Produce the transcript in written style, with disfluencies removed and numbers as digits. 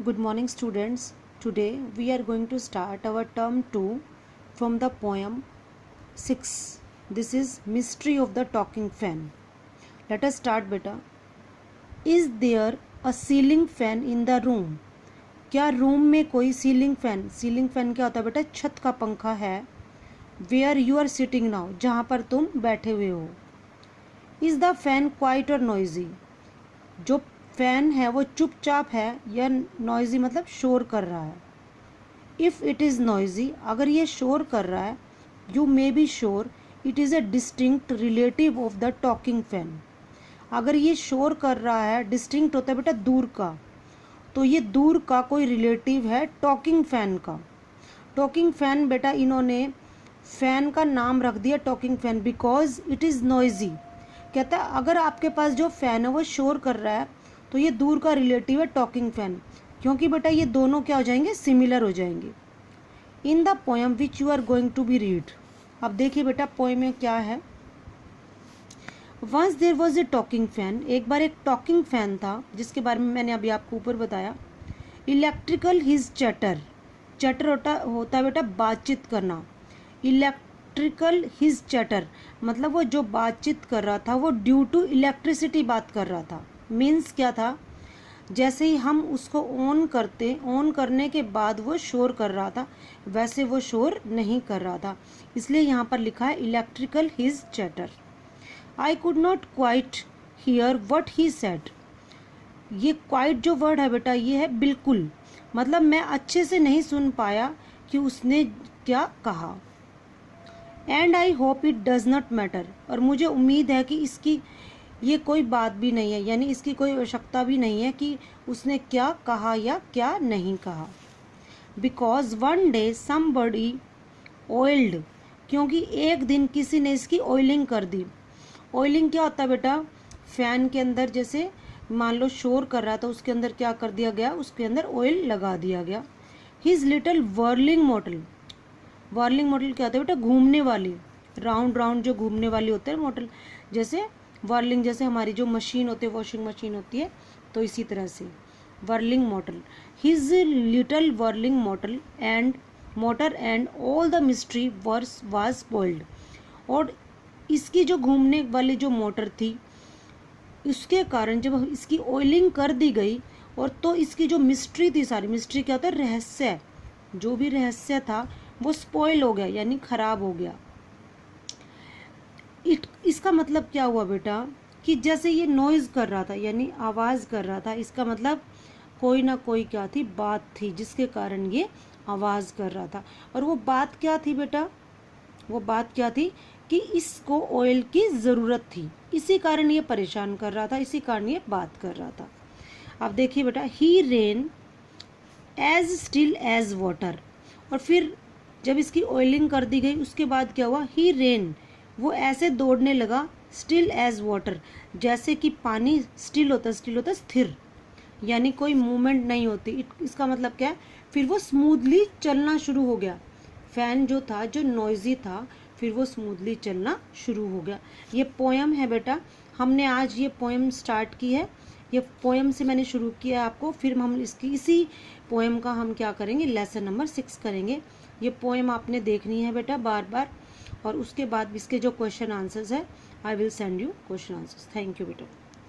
Good morning, students. Today we are going to start our term 2 from the poem 6. This is Mystery of the Talking Fan. Let us start, beta. Is there a ceiling fan in the room? क्या room में कोई ceiling fan क्या होता है बेटा? छत का पंखा है. Where you are sitting now, जहाँ पर तुम बैठे हुए हो. Is the fan quiet or noisy? जो फैन है वो चुपचाप है या नॉइजी मतलब शोर कर रहा है. इफ़ इट इज़ नॉइजी, अगर ये शोर कर रहा है, you may be sure it is a distinct relative of the talking fan. अगर ये शोर कर रहा है, डिस्टिंक्ट होता है बेटा दूर का, तो ये दूर का कोई रिलेटिव है टॉकिंग फैन का. टॉकिंग फैन बेटा इन्होंने फैन का नाम रख दिया talking fan because it is noisy. कहता है अगर आपके पास जो फैन है वो शोर कर रहा है तो ये दूर का रिलेटिव है टॉकिंग फैन, क्योंकि बेटा ये दोनों क्या हो जाएंगे, सिमिलर हो जाएंगे. In the poem which you are going to be read. अब देखिए बेटा पोएम में क्या है. Once there was a talking fan, एक बार एक टॉकिंग फैन था जिसके बारे में मैंने अभी आपको ऊपर बताया. इलेक्ट्रिकल हिज चैटर, चैटर होता है बेटा बातचीत करना. इलेक्ट्रिकल हिज चैटर मतलब वो जो बातचीत कर रहा था वो ड्यू टू इलेक्ट्रिसिटी बात कर रहा था. मीन्स क्या था, जैसे ही हम उसको ऑन करने के बाद वो शोर कर रहा था, वैसे वो शोर नहीं कर रहा था. इसलिए यहाँ पर लिखा है electrical his chatter. I could not quite here what he said. ये क्वाइट जो वर्ड है बेटा ये है बिल्कुल, मतलब मैं अच्छे से नहीं सुन पाया कि उसने क्या कहा. And I hope it does not matter, और मुझे उम्मीद है कि इसकी ये कोई बात भी नहीं है, यानी इसकी कोई आवश्यकता भी नहीं है कि उसने क्या कहा या क्या नहीं कहा. Because one day somebody oiled, क्योंकि एक दिन किसी ने इसकी ऑयलिंग कर दी. ऑयलिंग क्या होता है बेटा, फैन के अंदर जैसे मान लो शोर कर रहा था, उसके अंदर क्या कर दिया गया, उसके अंदर ऑयल लगा दिया गया. His little whirling motor, whirling motor क्या होता है बेटा, घूमने वाली, राउंड राउंड जो घूमने वाली होते हैं मोटल, जैसे वर्लिंग जैसे हमारी जो मशीन होती है वॉशिंग मशीन होती है, तो इसी तरह से whirling motor. His little whirling motor and all the mystery verse was spoiled. और इसकी जो घूमने वाली जो मोटर थी उसके कारण जब इसकी ऑयलिंग कर दी गई, और तो इसकी जो मिस्ट्री थी, सारी मिस्ट्री क्या होता है, रहस्य, जो भी रहस्य था वो स्पॉइल हो गया यानी खराब हो गया. इसका मतलब क्या हुआ बेटा कि जैसे ये नॉइज कर रहा था यानी आवाज़ कर रहा था, इसका मतलब कोई ना कोई क्या थी, बात थी जिसके कारण ये आवाज़ कर रहा था. और वो बात क्या थी बेटा, वो बात क्या थी कि इसको ऑयल की ज़रूरत थी, इसी कारण ये परेशान कर रहा था, इसी कारण ये बात कर रहा था. अब देखिए बेटा, he rain as still as water. और फिर जब इसकी ऑयलिंग कर दी गई उसके बाद क्या हुआ, ही रेन वो ऐसे दौड़ने लगा, स्टिल एज वाटर जैसे कि पानी स्टिल होता है स्थिर, यानी कोई मूवमेंट नहीं होती. इसका मतलब क्या है, फिर वो स्मूथली चलना शुरू हो गया. फैन जो था जो नॉइजी था फिर वो स्मूथली चलना शुरू हो गया. ये पोएम है बेटा, हमने आज ये पोएम स्टार्ट की है, ये पोएम से मैंने शुरू किया है आपको, फिर हम इसी पोएम का हम क्या करेंगे, लेसन नंबर 6 करेंगे. ये पोएम आपने देखनी है बेटा बार बार, और उसके बाद इसके जो क्वेश्चन आंसर्स है I will send you question answers. Thank you बेटा.